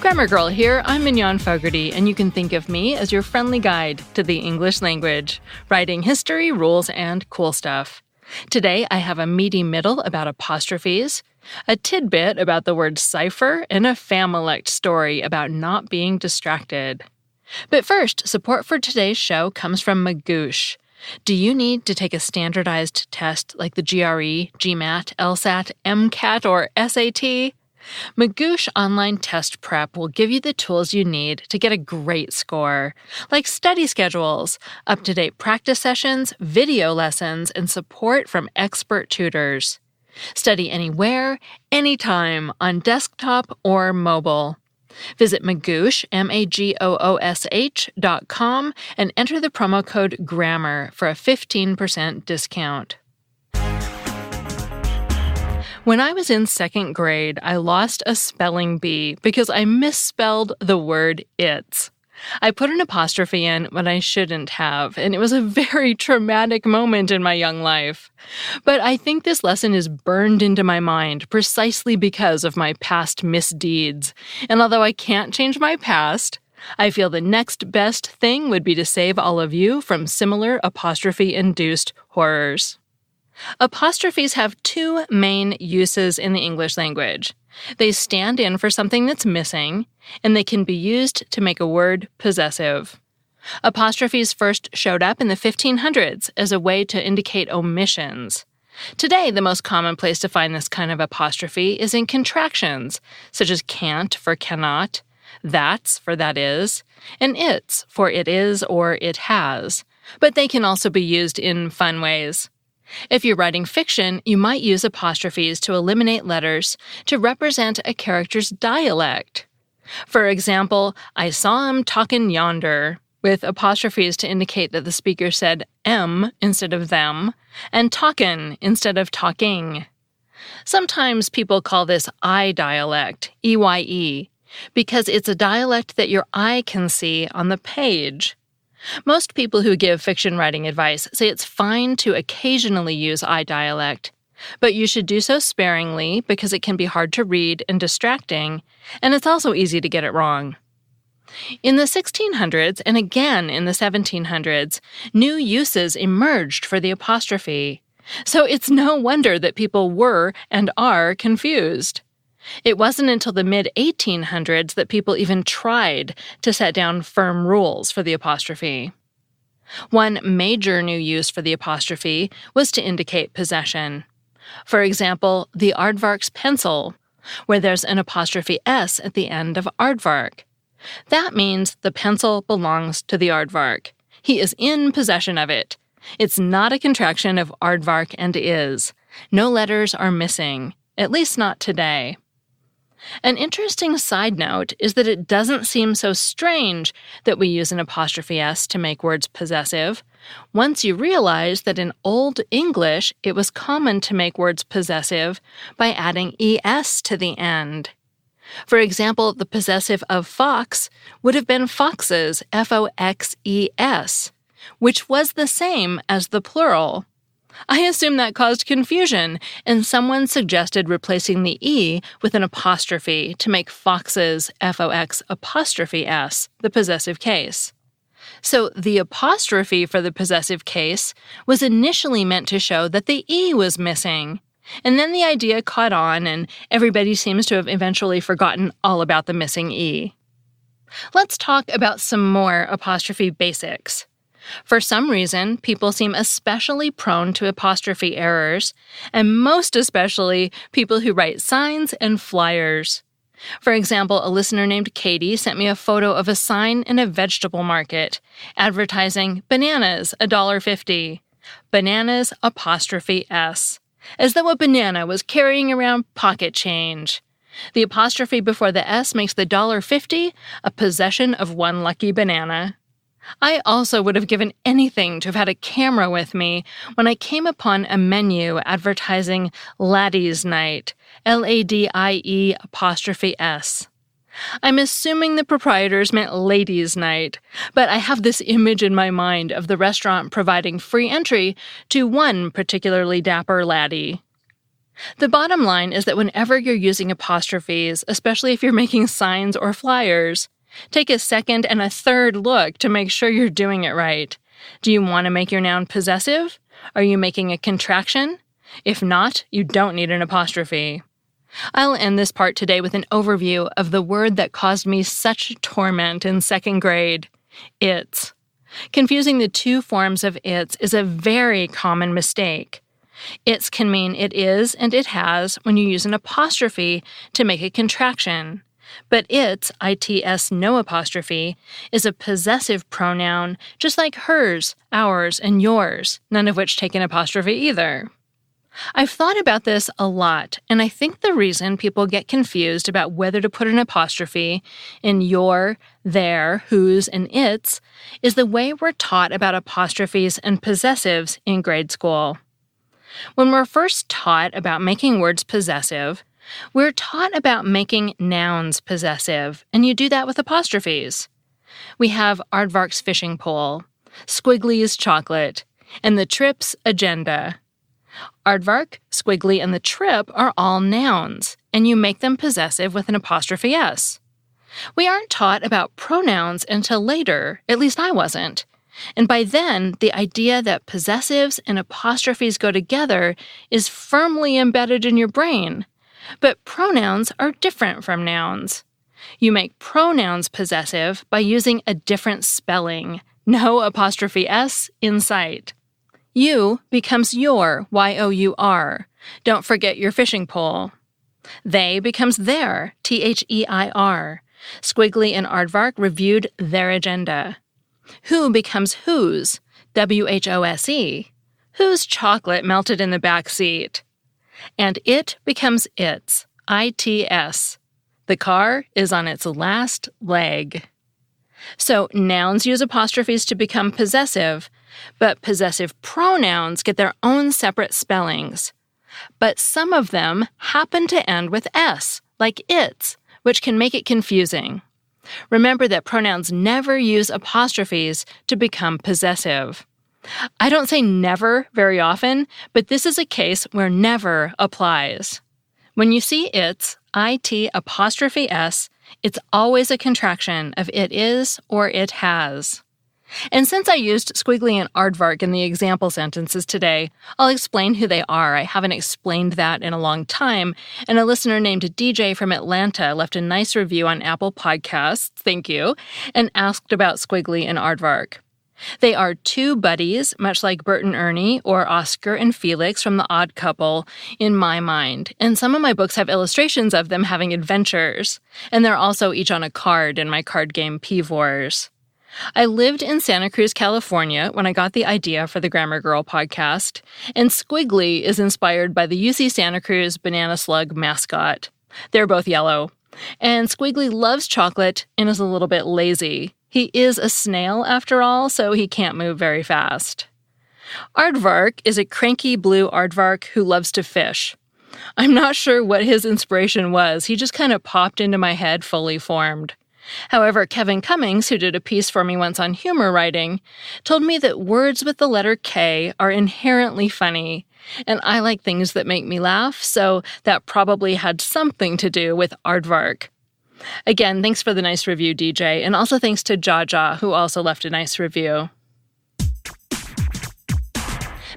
Grammar Girl here, I'm Mignon Fogarty, and you can think of me as your friendly guide to the English language, writing history, rules, and cool stuff. Today, I have a meaty middle about apostrophes, a tidbit about the word cipher, and a Familect story about not being distracted. But first, support for today's show comes from Magoosh. Do you need to take a standardized test like the GRE, GMAT, LSAT, MCAT, or SAT? Magoosh Online Test Prep will give you the tools you need to get a great score, like study schedules, up-to-date practice sessions, video lessons, and support from expert tutors. Study anywhere, anytime, on desktop or mobile. Visit Magoosh, Magoosh.com, and enter the promo code GRAMMAR for a 15% discount. When I was in second grade, I lost a spelling bee because I misspelled the word it's. I put an apostrophe in when I shouldn't have, and it was a very traumatic moment in my young life. But I think this lesson is burned into my mind precisely because of my past misdeeds. And although I can't change my past, I feel the next best thing would be to save all of you from similar apostrophe-induced horrors. Apostrophes have two main uses in the English language. They stand in for something that's missing, and they can be used to make a word possessive. Apostrophes first showed up in the 1500s as a way to indicate omissions. Today, the most common place to find this kind of apostrophe is in contractions, such as can't for cannot, that's for that is, and it's for it is or it has. But they can also be used in fun ways. If you're writing fiction, you might use apostrophes to eliminate letters to represent a character's dialect. For example, I saw him talkin' yonder, with apostrophes to indicate that the speaker said M instead of them, and talkin' instead of talking. Sometimes people call this eye dialect, EYE, because it's a dialect that your eye can see on the page. Most people who give fiction writing advice say it's fine to occasionally use eye dialect, but you should do so sparingly because it can be hard to read and distracting, and it's also easy to get it wrong. In the 1600s and again in the 1700s, new uses emerged for the apostrophe, so it's no wonder that people were and are confused. It wasn't until the mid-1800s that people even tried to set down firm rules for the apostrophe. One major new use for the apostrophe was to indicate possession. For example, the aardvark's pencil, where there's an apostrophe S at the end of aardvark. That means the pencil belongs to the aardvark. He is in possession of it. It's not a contraction of aardvark and is. No letters are missing, at least not today. An interesting side note is that it doesn't seem so strange that we use an apostrophe S to make words possessive, once you realize that in Old English it was common to make words possessive by adding ES to the end. For example, the possessive of fox would have been foxes, Foxes, which was the same as the plural. I assume that caused confusion, and someone suggested replacing the E with an apostrophe to make foxes, Fox', the possessive case. So the apostrophe for the possessive case was initially meant to show that the E was missing, and then the idea caught on, and everybody seems to have eventually forgotten all about the missing E. Let's talk about some more apostrophe basics. For some reason, people seem especially prone to apostrophe errors, and most especially people who write signs and flyers. For example, a listener named Katie sent me a photo of a sign in a vegetable market advertising bananas, $1.50. Bananas apostrophe S, as though a banana was carrying around pocket change. The apostrophe before the S makes the $1.50 a possession of one lucky banana. I also would have given anything to have had a camera with me when I came upon a menu advertising Laddie's Night, LADIE apostrophe S. I'm assuming the proprietors meant Ladies' Night, but I have this image in my mind of the restaurant providing free entry to one particularly dapper laddie. The bottom line is that whenever you're using apostrophes, especially if you're making signs or flyers, take a second and a third look to make sure you're doing it right. Do you want to make your noun possessive? Are you making a contraction? If not, you don't need an apostrophe. I'll end this part today with an overview of the word that caused me such torment in second grade, its. Confusing the two forms of its is a very common mistake. Its can mean it is and it has when you use an apostrophe to make a contraction. But its, its no apostrophe, is a possessive pronoun just like hers, ours, and yours, none of which take an apostrophe either. I've thought about this a lot, and I think the reason people get confused about whether to put an apostrophe in your, their, whose, and its is the way we're taught about apostrophes and possessives in grade school. When we're first taught about making words possessive, we're taught about making nouns possessive, and you do that with apostrophes. We have Aardvark's fishing pole, Squiggly's chocolate, and the trip's agenda. Aardvark, Squiggly, and the trip are all nouns, and you make them possessive with an apostrophe S. We aren't taught about pronouns until later, at least I wasn't. And by then, the idea that possessives and apostrophes go together is firmly embedded in your brain. But pronouns are different from nouns. You make pronouns possessive by using a different spelling. No apostrophe S in sight. You becomes your, Y-O-U-R. Don't forget your fishing pole. They becomes their, T-H-E-I-R. Squiggly and Aardvark reviewed their agenda. Who becomes whose, W-H-O-S-E. Whose chocolate melted in the back seat. And it becomes its, I-T-S. The car is on its last leg. So nouns use apostrophes to become possessive, but possessive pronouns get their own separate spellings. But some of them happen to end with S, like its, which can make it confusing. Remember that pronouns never use apostrophes to become possessive. I don't say never very often, but this is a case where never applies. When you see its, it apostrophe s, it's always a contraction of it is or it has. And since I used Squiggly and Aardvark in the example sentences today, I'll explain who they are. I haven't explained that in a long time, and a listener named DJ from Atlanta left a nice review on Apple Podcasts, thank you, and asked about Squiggly and Aardvark. They are two buddies, much like Bert and Ernie or Oscar and Felix from The Odd Couple, in my mind, and some of my books have illustrations of them having adventures, and they're also each on a card in my card game PEEVE. I lived in Santa Cruz, California when I got the idea for the Grammar Girl podcast, and Squiggly is inspired by the UC Santa Cruz banana slug mascot. They're both yellow. And Squiggly loves chocolate and is a little bit lazy. He is a snail, after all, so he can't move very fast. Aardvark is a cranky blue aardvark who loves to fish. I'm not sure what his inspiration was. He just kind of popped into my head fully formed. However, Kevin Cummings, who did a piece for me once on humor writing, told me that words with the letter K are inherently funny, and I like things that make me laugh, so that probably had something to do with Aardvark. Again, thanks for the nice review, DJ, and also thanks to Jaja, who also left a nice review.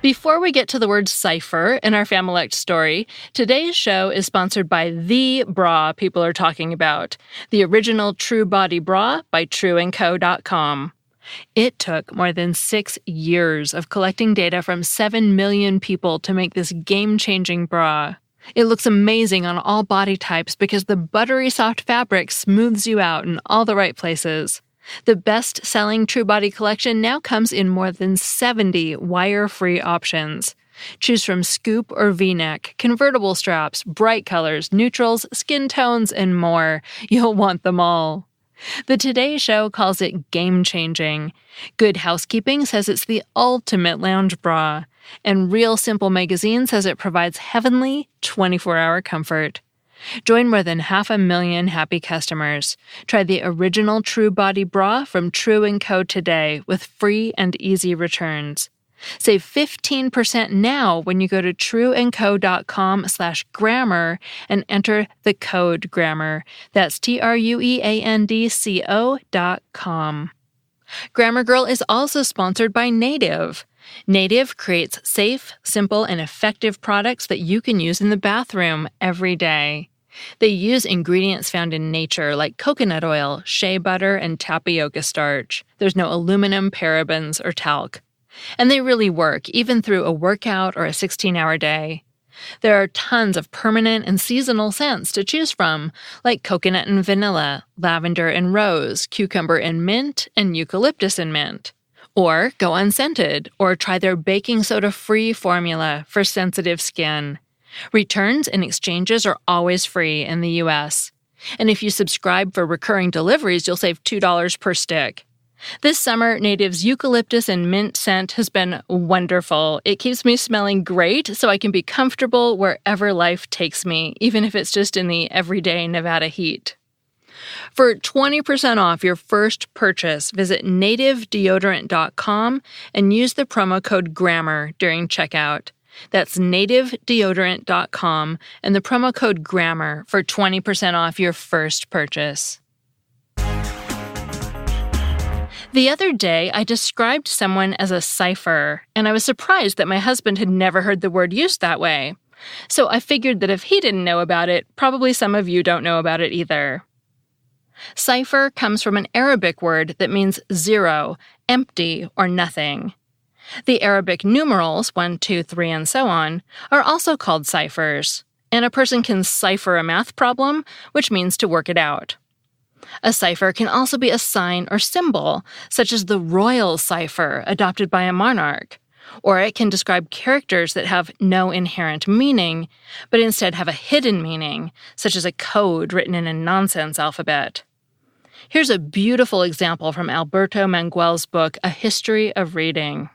Before we get to the word Cipher in our Familect story, today's show is sponsored by the bra people are talking about, the original True Body Bra by trueandco.com. It took more than 6 years of collecting data from 7 million people to make this game-changing bra. It looks amazing on all body types because the buttery soft fabric smooths you out in all the right places. The best-selling True Body collection now comes in more than 70 wire-free options. Choose from scoop or V-neck, convertible straps, bright colors, neutrals, skin tones, and more. You'll want them all. The Today Show calls it game-changing. Good Housekeeping says it's the ultimate lounge bra. And Real Simple Magazine says it provides heavenly 24-hour comfort. Join more than 500,000 happy customers. Try the original True Body Bra from True & Co. today with free and easy returns. Save 15% now when you go to trueandco.com/grammar and enter the code grammar. That's TRUEANDCO.com. Grammar Girl is also sponsored by Native. Native creates safe, simple, and effective products that you can use in the bathroom every day. They use ingredients found in nature like coconut oil, shea butter, and tapioca starch. There's no aluminum, parabens, or talc. And they really work, even through a workout or a 16-hour day. There are tons of permanent and seasonal scents to choose from, like coconut and vanilla, lavender and rose, cucumber and mint, and eucalyptus and mint. Or go unscented, or try their baking soda-free formula for sensitive skin. Returns and exchanges are always free in the U.S. And if you subscribe for recurring deliveries, you'll save $2 per stick. This summer, Native's eucalyptus and mint scent has been wonderful. It keeps me smelling great so I can be comfortable wherever life takes me, even if it's just in the everyday Nevada heat. For 20% off your first purchase, visit nativedeodorant.com and use the promo code GRAMMAR during checkout. That's nativedeodorant.com and the promo code GRAMMAR for 20% off your first purchase. The other day, I described someone as a cipher, and I was surprised that my husband had never heard the word used that way. So I figured that if he didn't know about it, probably some of you don't know about it either. Cipher comes from an Arabic word that means zero, empty, or nothing. The Arabic numerals, 1, 2, 3, and so on, are also called ciphers, and a person can cipher a math problem, which means to work it out. A cipher can also be a sign or symbol, such as the royal cipher adopted by a monarch, or it can describe characters that have no inherent meaning, but instead have a hidden meaning, such as a code written in a nonsense alphabet. Here's a beautiful example from Alberto Manguel's book, A History of Reading.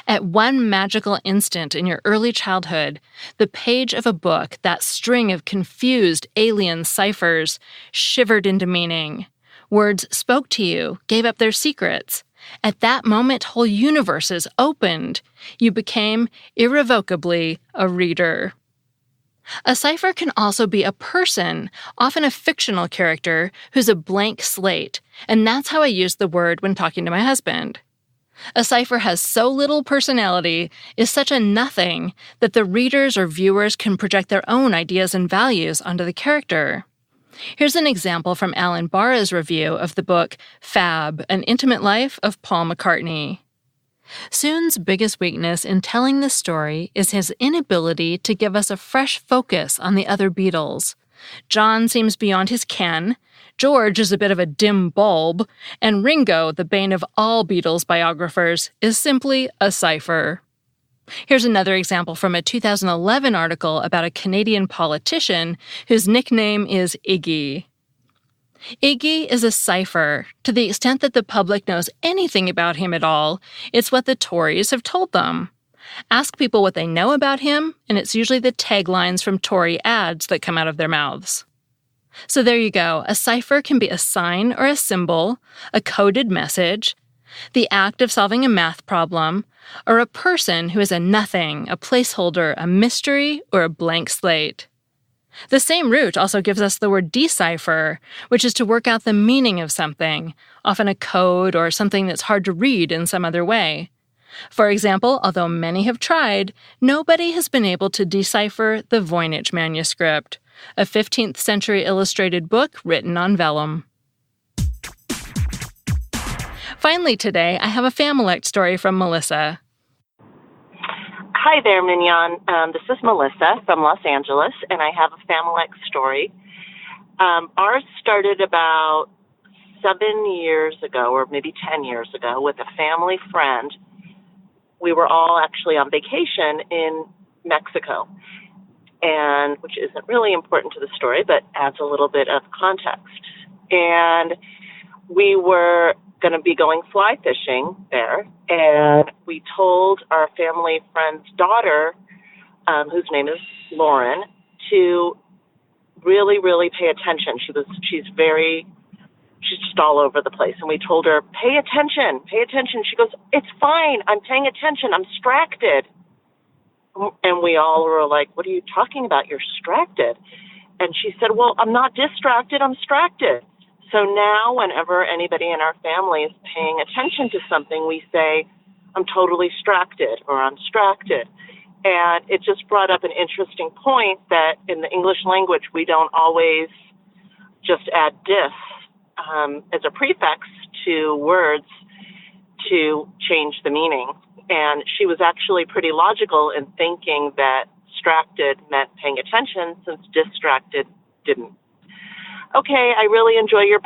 At one magical instant in your early childhood, the page of a book, that string of confused alien ciphers, shivered into meaning. Words spoke to you, gave up their secrets. At that moment, whole universes opened. You became irrevocably a reader. A cipher can also be a person, often a fictional character, who's a blank slate, and that's how I use the word when talking to my husband. A cipher has so little personality, is such a nothing, that the readers or viewers can project their own ideas and values onto the character. Here's an example from Alan Barra's review of the book Fab, An Intimate Life of Paul McCartney. Soon's biggest weakness in telling the story is his inability to give us a fresh focus on the other Beatles. John seems beyond his ken, George is a bit of a dim bulb, and Ringo, the bane of all Beatles biographers, is simply a cipher. Here's another example from a 2011 article about a Canadian politician whose nickname is Iggy. Iggy is a cipher. To the extent that the public knows anything about him at all, it's what the Tories have told them. Ask people what they know about him, and it's usually the taglines from Tory ads that come out of their mouths. So there you go. A cipher can be a sign or a symbol, a coded message, the act of solving a math problem, or a person who is a nothing, a placeholder, a mystery, or a blank slate. The same root also gives us the word decipher, which is to work out the meaning of something, often a code or something that's hard to read in some other way. For example, although many have tried, nobody has been able to decipher the Voynich manuscript, a 15th century illustrated book written on vellum. Finally today, I have a Familect story from Melissa. Hi there, Mignon. This is Melissa from Los Angeles, and I have a Familect story. Ours started about 7 years ago, or maybe 10 years ago, with a family friend. We were all actually on vacation in Mexico, and which isn't really important to the story, but adds a little bit of context. And we were going to be going fly fishing there, and we told our family friend's daughter, whose name is Lauren, to really, really pay attention. She's very she's just all over the place. And we told her, pay attention, pay attention. She goes, it's fine. I'm paying attention. I'm distracted. And we all were like, what are you talking about? You're distracted. And she said, well, I'm not distracted. I'm distracted. So now whenever anybody in our family is paying attention to something, we say, I'm totally distracted or I'm distracted. And it just brought up an interesting point that in the English language, we don't always just add dis as a prefix to words to change the meaning. And she was actually pretty logical in thinking that distracted meant paying attention, since distracted didn't. Okay, I really enjoy your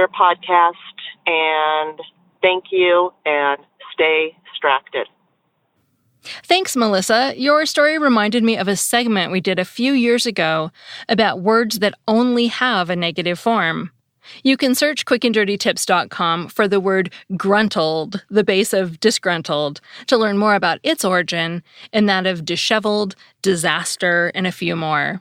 podcast, and thank you, and stay distracted. Thanks, Melissa. Your story reminded me of a segment we did a few years ago about words that only have a negative form. You can search quickanddirtytips.com for the word gruntled, the base of disgruntled, to learn more about its origin and that of disheveled, disaster, and a few more.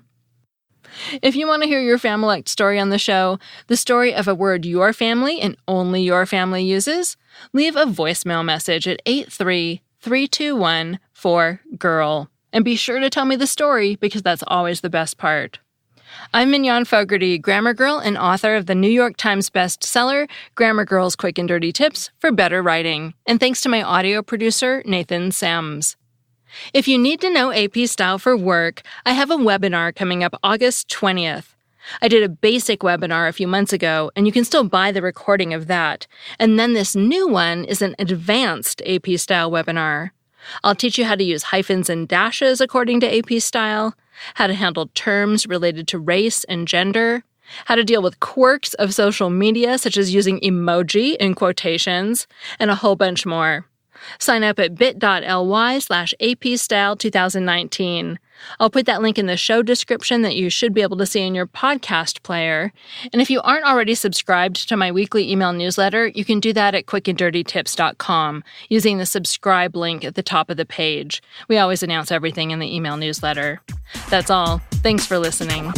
If you want to hear your Familect story on the show, the story of a word your family and only your family uses, leave a voicemail message at 83321-4GIRL. And be sure to tell me the story, because that's always the best part. I'm Mignon Fogarty, grammar girl and author of the New York Times bestseller, Grammar Girl's Quick and Dirty Tips for Better Writing. And thanks to my audio producer, Nathan Sams. If you need to know AP style for work, I have a webinar coming up August 20th. I did a basic webinar a few months ago, and you can still buy the recording of that. And then this new one is an advanced AP style webinar. I'll teach you how to use hyphens and dashes according to AP style, how to handle terms related to race and gender, how to deal with quirks of social media, such as using emoji in quotations, and a whole bunch more. Sign up at bit.ly/APstyle2019. I'll put that link in the show description that you should be able to see in your podcast player. And if you aren't already subscribed to my weekly email newsletter, you can do that at quickanddirtytips.com using the subscribe link at the top of the page. We always announce everything in the email newsletter. That's all. Thanks for listening.